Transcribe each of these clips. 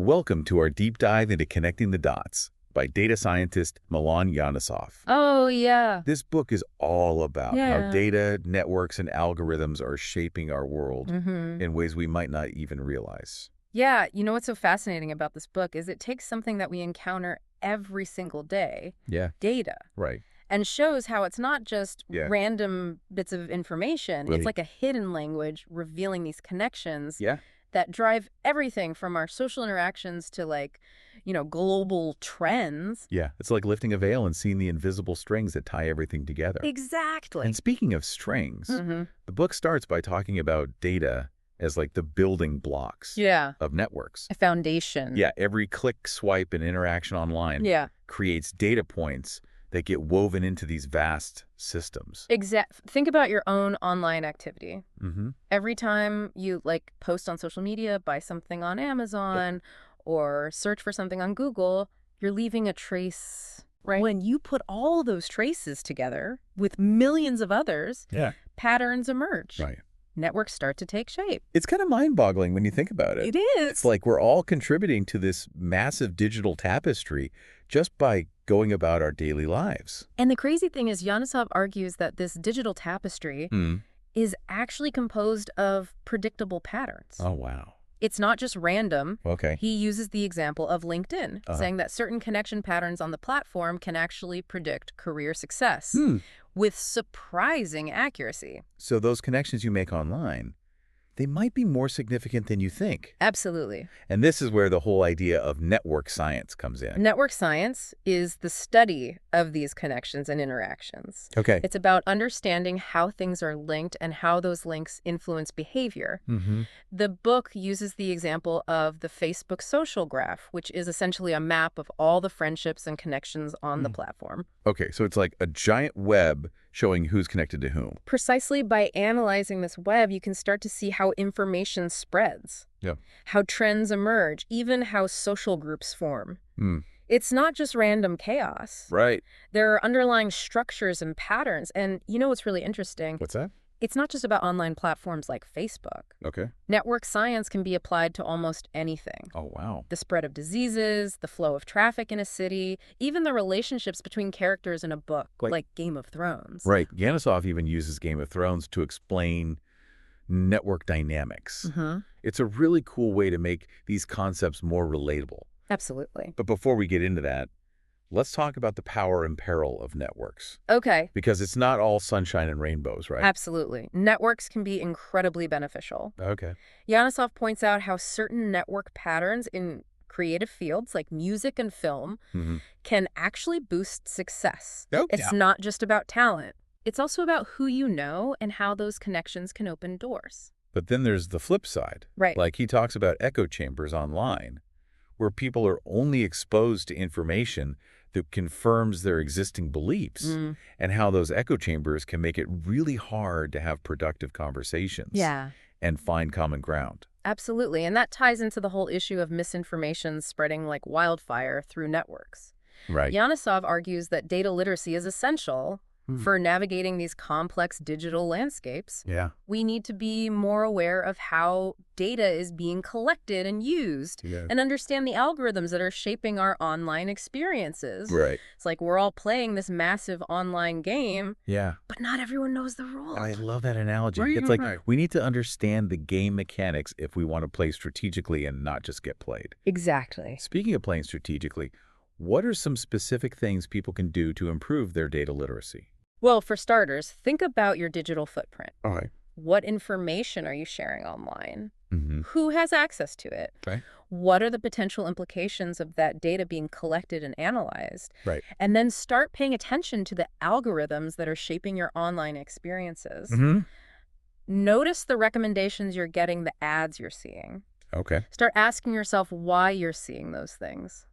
Welcome to our deep dive into Connecting the Dots by data scientist Milan Yanisov. Oh, yeah. This book is all about how Yeah. data, networks, and algorithms are shaping our world Mm-hmm. in ways we might not even realize. Yeah, you know what's so fascinating about this book is it takes something that we encounter every single day, Yeah, data, right. and shows how it's not just Yeah. random bits of information. It's Right. like a hidden language revealing these connections Yeah, that drive everything from our social interactions to global trends. yeah. It's like lifting a veil and seeing the invisible strings that tie everything together. Exactly. And speaking of strings, Mm-hmm. the book starts by talking about data as like the building blocks Yeah. of networks. A foundation. Yeah, every click, swipe, and interaction online Yeah. creates data points that get woven into these vast systems. Think about your own online activity. Mm-hmm. Every time you post on social media, buy something on Amazon, or search for something on Google, you're leaving a trace. Right. When you put all those traces together with millions of others, Yeah. patterns emerge. Right. Networks start to take shape. It's kind of mind-boggling when you think about it. It is. It's like we're all contributing to this massive digital tapestry just by going about our daily lives. And the crazy thing is, Yanisov argues that this digital tapestry is actually composed of predictable patterns. Oh, wow. It's not just random. Okay. He uses the example of LinkedIn, saying that certain connection patterns on the platform can actually predict career success with surprising accuracy. So those connections you make online, they might be more significant than you think. Absolutely. And this is where the whole idea of network science comes in. Network science is the study of these connections and interactions. Okay. It's about understanding how things are linked and how those links influence behavior. Mm-hmm. The book uses the example of the Facebook social graph, which is essentially a map of all the friendships and connections on the platform. Okay, so it's like a giant web showing who's connected to whom. Precisely by analyzing this web, you can start to see how information spreads, how trends emerge, even how social groups form. It's not just random chaos. Right. There are underlying structures and patterns. And you know what's really interesting? What's that? It's not just about online platforms like Facebook. Okay. Network science can be applied to almost anything. Oh, wow. The spread of diseases, the flow of traffic in a city, even the relationships between characters in a book, like Game of Thrones. Right. Yanisov even uses Game of Thrones to explain network dynamics. It's a really cool way to make these concepts more relatable. Absolutely. But before we get into that, let's talk about the power and peril of networks. Okay. Because it's not all sunshine and rainbows, right? Absolutely. Networks can be incredibly beneficial. Okay. Yanisov points out how certain network patterns in creative fields like music and film can actually boost success. It's not just about talent. It's also about who you know and how those connections can open doors. But then there's the flip side. Right. Like he talks about echo chambers online, where people are only exposed to information that confirms their existing beliefs, and how those echo chambers can make it really hard to have productive conversations and find common ground. Absolutely. And that ties into the whole issue of misinformation spreading like wildfire through networks. Right. Yanisov argues that data literacy is essential for navigating these complex digital landscapes. Yeah. We need to be more aware of how data is being collected and used and understand the algorithms that are shaping our online experiences. Right. It's like we're all playing this massive online game, Yeah. but not everyone knows the rules. I love that analogy. Right, It's like right. we need to understand the game mechanics if we want to play strategically and not just get played. Exactly. Speaking of playing strategically, what are some specific things people can do to improve their data literacy? Well, for starters, think about your digital footprint. All right. What information are you sharing online? Mm-hmm. Who has access to it? Right. What are the potential implications of that data being collected and analyzed? Right. And then start paying attention to the algorithms that are shaping your online experiences. Mm-hmm. Notice the recommendations you're getting, the ads you're seeing. Okay. Start asking yourself why you're seeing those things.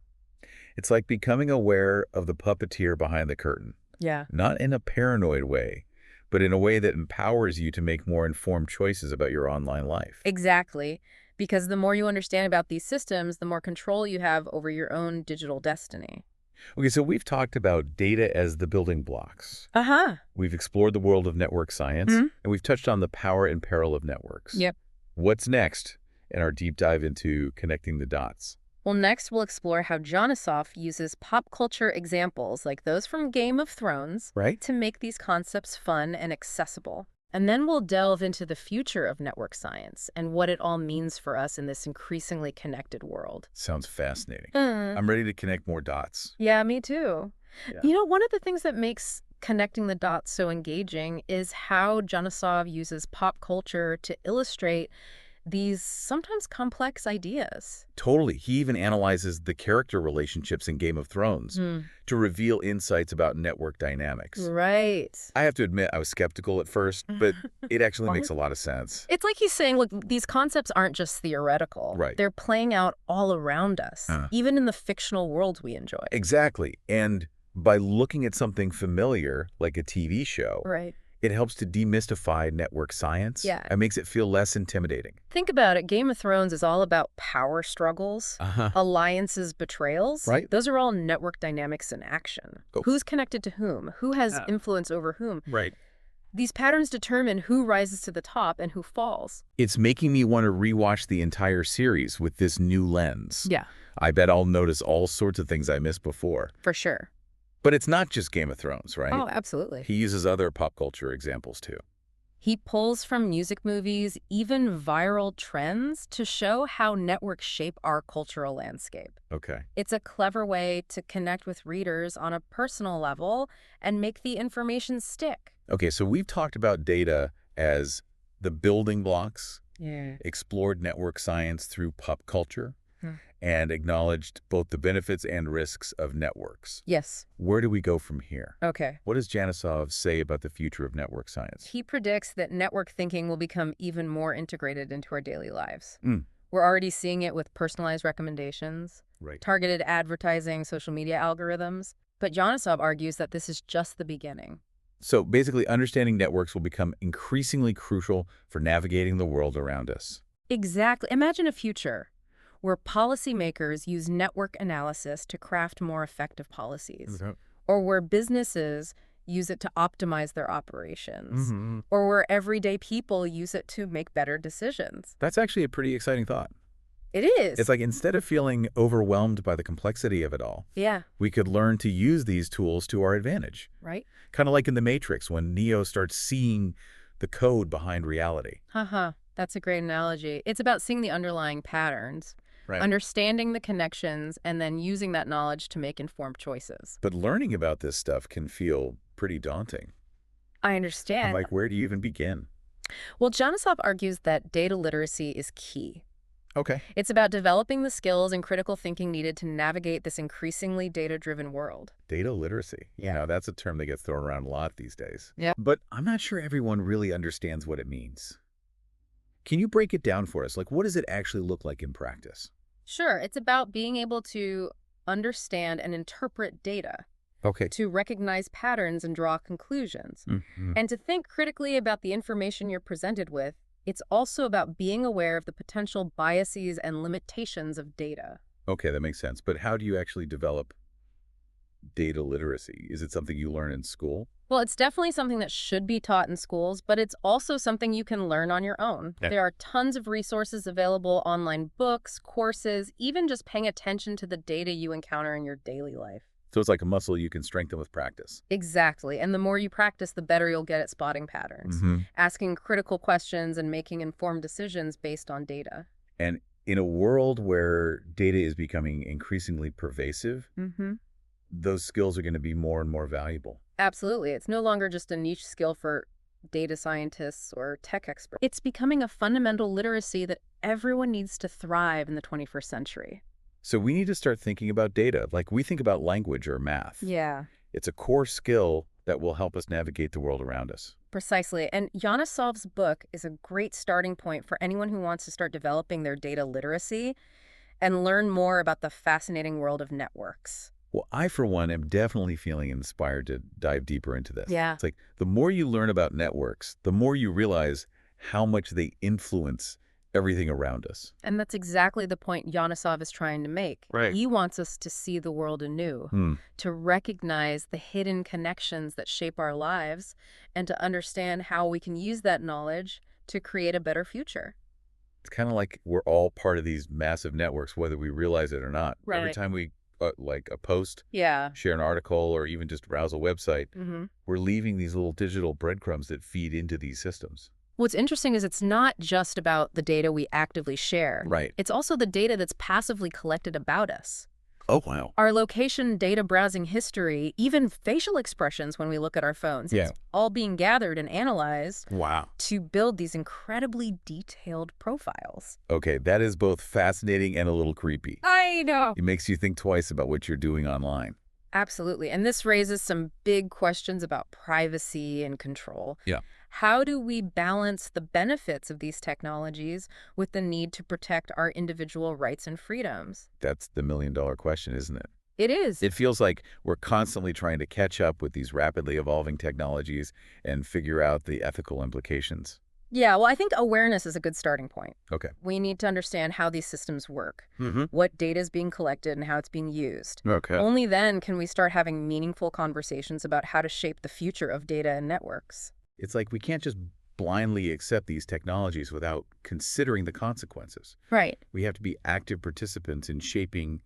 It's like becoming aware of the puppeteer behind the curtain. Yeah. Not in a paranoid way, but in a way that empowers you to make more informed choices about your online life. Exactly. Because the more you understand about these systems, the more control you have over your own digital destiny. Okay, so we've talked about data as the building blocks. We've explored the world of network science, and we've touched on the power and peril of networks. Yep. What's next in our deep dive into connecting the dots? Well, next we'll explore how Janosov uses pop culture examples like those from Game of Thrones Right? to make these concepts fun and accessible. And then we'll delve into the future of network science and what it all means for us in this increasingly connected world. Sounds fascinating. Uh, I'm ready to connect more dots. yeah, me too. Yeah. You know, one of the things that makes connecting the dots so engaging is how Janosov uses pop culture to illustrate these sometimes complex ideas. Totally. He even analyzes the character relationships in Game of Thrones to reveal insights about network dynamics. Right. I have to admit, I was skeptical at first, but it actually makes a lot of sense. It's like he's saying, look, these concepts aren't just theoretical. Right. They're playing out all around us, even in the fictional worlds we enjoy. Exactly. And by looking at something familiar, like a TV show, Right. it helps to demystify network science. Yeah. It makes it feel less intimidating. Think about it. Game of Thrones is all about power struggles, alliances, betrayals. Right. Those are all network dynamics in action. Oh. Who's connected to whom? Who has influence over whom? Right. These patterns determine who rises to the top and who falls. It's making me want to rewatch the entire series with this new lens. Yeah. I bet I'll notice all sorts of things I missed before. For sure. But it's not just Game of Thrones, right? Oh, absolutely. He uses other pop culture examples too. He pulls from music movies, even viral trends, to show how networks shape our cultural landscape. Okay. It's a clever way to connect with readers on a personal level and make the information stick. Okay, so we've talked about data as the building blocks, explored network science through pop culture, and acknowledged both the benefits and risks of networks. Yes. Where do we go from here? Okay. What does Janosov say about the future of network science? He predicts that network thinking will become even more integrated into our daily lives. We're already seeing it with personalized recommendations, targeted advertising, social media algorithms. But Janosov argues that this is just the beginning. So basically, understanding networks will become increasingly crucial for navigating the world around us. Exactly. Imagine a future where policymakers use network analysis to craft more effective policies, or where businesses use it to optimize their operations, or where everyday people use it to make better decisions. That's actually a pretty exciting thought. It is. It's like instead of feeling overwhelmed by the complexity of it all, we could learn to use these tools to our advantage. Right. Kind of like in The Matrix when Neo starts seeing the code behind reality. That's a great analogy. It's about seeing the underlying patterns, understanding the connections, and then using that knowledge to make informed choices. But learning about this stuff can feel pretty daunting. I understand. I'm like, where do you even begin? Well, Janosov argues that data literacy is key. Okay. It's about developing the skills and critical thinking needed to navigate this increasingly data-driven world. Data literacy. You know, that's a term that gets thrown around a lot these days. Yeah. But I'm not sure everyone really understands what it means. Can you break it down for us? Like, what does it actually look like in practice? Sure. It's about being able to understand and interpret data. Okay. To recognize patterns and draw conclusions. And to think critically about the information you're presented with. It's also about being aware of the potential biases and limitations of data. Okay, that makes sense. But how do you actually develop data literacy? Is it something you learn in school? Well, it's definitely something that should be taught in schools, but it's also something you can learn on your own. There are tons of resources available, online books, courses, even just paying attention to the data you encounter in your daily life. So it's like a muscle you can strengthen with practice. Exactly. And the more you practice, the better you'll get at spotting patterns, asking critical questions and making informed decisions based on data. And in a world where data is becoming increasingly pervasive, those skills are going to be more and more valuable. Absolutely. It's no longer just a niche skill for data scientists or tech experts. It's becoming a fundamental literacy that everyone needs to thrive in the 21st century. So we need to start thinking about data like we think about language or math. Yeah. It's a core skill that will help us navigate the world around us. Precisely. And Janosov's book is a great starting point for anyone who wants to start developing their data literacy and learn more about the fascinating world of networks. Well, I, for one, am definitely feeling inspired to dive deeper into this. Yeah. It's like the more you learn about networks, the more you realize how much they influence everything around us. And that's exactly the point Janosov is trying to make. Right. He wants us to see the world anew, to recognize the hidden connections that shape our lives, and to understand how we can use that knowledge to create a better future. It's kind of like we're all part of these massive networks, whether we realize it or not. Every Right. time we like a post, Yeah. share an article, or even just browse a website, Mm-hmm. we're leaving these little digital breadcrumbs that feed into these systems. What's interesting is it's not just about the data we actively share. Right. It's also the data that's passively collected about us. Oh, wow. Our location, data browsing history, even facial expressions when we look at our phones. Yeah. It's all being gathered and analyzed Wow. to build these incredibly detailed profiles. Okay, that is both fascinating and a little creepy. I know. It makes you think twice about what you're doing online. Absolutely. And this raises some big questions about privacy and control. Yeah. How do we balance the benefits of these technologies with the need to protect our individual rights and freedoms? That's the million-dollar question, isn't it? It is. It feels like we're constantly trying to catch up with these rapidly evolving technologies and figure out the ethical implications. Yeah, well, I think awareness is a good starting point. Okay. We need to understand how these systems work, Mm-hmm. what data is being collected, and how it's being used. Okay. Only then can we start having meaningful conversations about how to shape the future of data and networks. It's like we can't just blindly accept these technologies without considering the consequences. Right. We have to be active participants in shaping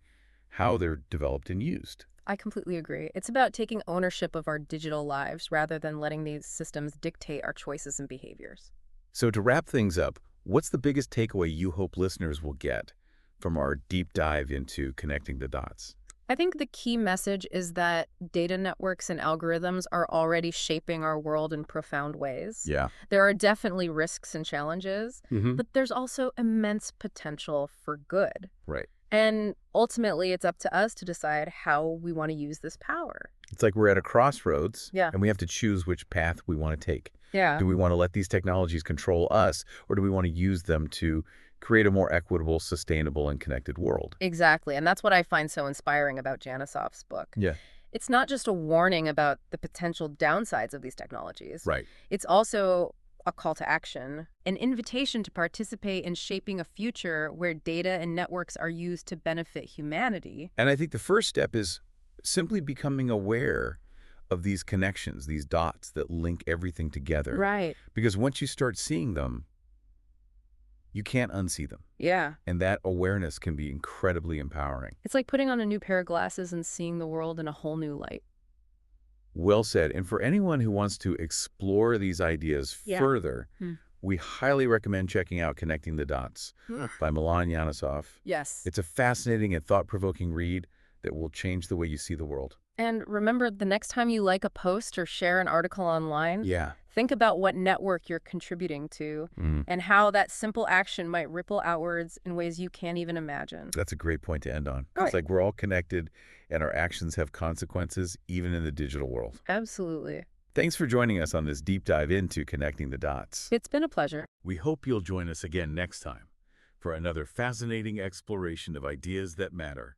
how they're developed and used. I completely agree. It's about taking ownership of our digital lives rather than letting these systems dictate our choices and behaviors. So to wrap things up, what's the biggest takeaway you hope listeners will get from our deep dive into connecting the dots? I think the key message is that data networks and algorithms are already shaping our world in profound ways. Yeah. There are definitely risks and challenges, but there's also immense potential for good. Right. And ultimately, it's up to us to decide how we want to use this power. It's like we're at a crossroads, Yeah. and we have to choose which path we want to take. Yeah. Do we want to let these technologies control us, or do we want to use them to create a more equitable, sustainable, and connected world? Exactly. And that's what I find so inspiring about Janisov's book. Yeah. It's not just a warning about the potential downsides of these technologies. Right. It's also a call to action, an invitation to participate in shaping a future where data and networks are used to benefit humanity. And I think the first step is simply becoming aware of these connections, these dots that link everything together. Right. Because once you start seeing them, you can't unsee them. Yeah. And that awareness can be incredibly empowering. It's like putting on a new pair of glasses and seeing the world in a whole new light. Well said. And for anyone who wants to explore these ideas further, we highly recommend checking out Connecting the Dots by Milan Yanisov. Yes. It's a fascinating and thought-provoking read that will change the way you see the world. And remember, the next time you like a post or share an article online, Yeah. think about what network you're contributing to and how that simple action might ripple outwards in ways you can't even imagine. That's a great point to end on. Right. It's like we're all connected and our actions have consequences, even in the digital world. Absolutely. Thanks for joining us on this deep dive into Connecting the Dots. It's been a pleasure. We hope you'll join us again next time for another fascinating exploration of ideas that matter.